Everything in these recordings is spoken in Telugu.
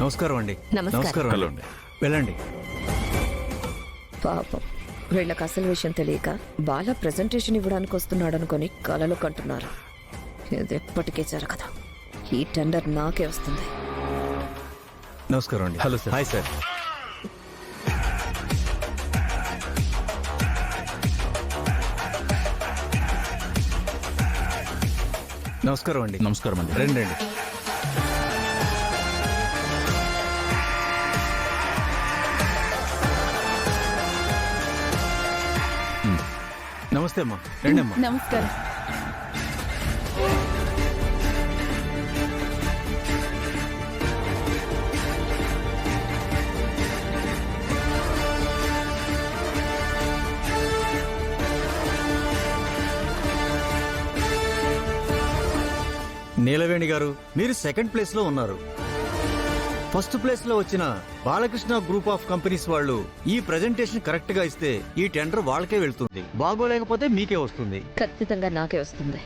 నమస్కారం అండి. నమస్కారం. హలో అండి. వెళ్ళండి. పాపం వీళ్ళకి అసలు విషయం తెలియక బాలా ప్రెజెంటేషన్ ఇవ్వడానికి వస్తున్నాడు అనుకుని కలలు కంటున్నారు. ఇది ఎప్పటికీ జరగదు. ఈ టెండర్ నాకే వస్తుంది. నమస్కారం అండి. Hello sir. Hi sir. నమస్కారం అండి. నమస్కారం అండి. రండి రండి. నమస్తే అమ్మా. రండి అమ్మా. నమస్కారం. నీలవేణి గారు, మీరు సెకండ్ ప్లేస్ లో ఉన్నారు. ఫస్ట్ ప్లేస్ లో వచ్చిన బాలకృష్ణ గ్రూప్ ఆఫ్ కంపెనీస్ వాళ్ళు ఈ ప్రెజెంటేషన్ కరెక్ట్ గా ఇస్తే ఈ టెండర్ వాళ్ళకే వెళ్తుంది. బాగోలేకపోతే మీకే వస్తుంది. ఖచ్చితంగా నాకే వస్తుంది.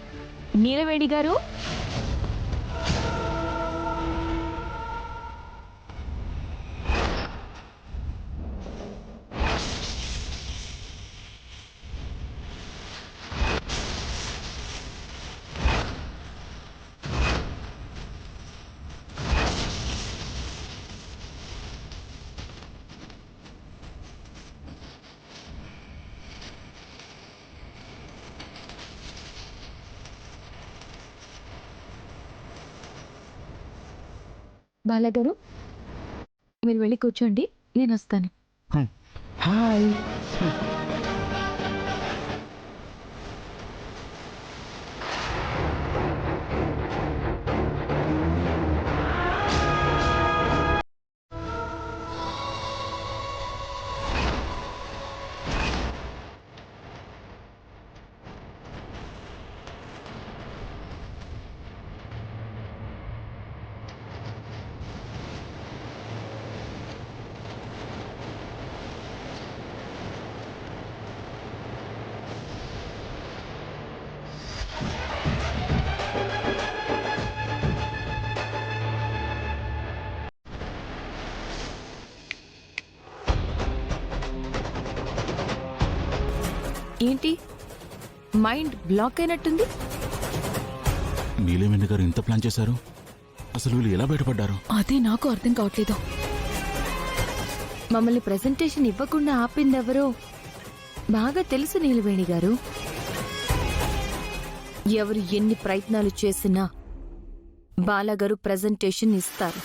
నీలవేణి గారు, బాలగారు మీరు వెళ్ళి కూర్చోండి, నేను వస్తాను. హాయ్. ఏంటి మైండ్ బ్లాక్ అయినట్టుంది? నీలవేణి గారు ఇంత ప్లాన్ చేశారు, అసలు వీళ్ళు ఎలా బయటపడ్డారు? అదే నాకు అర్థం కావట్లేదు. మమ్మల్ని ప్రెజెంటేషన్ ఇవ్వకుండా ఆపిందెవరో బాగా తెలుసు నీలవేణి గారు. ఎవరు ఎన్ని ప్రయత్నాలు చేసినా బాలగారు ప్రెజెంటేషన్ ఇస్తారు.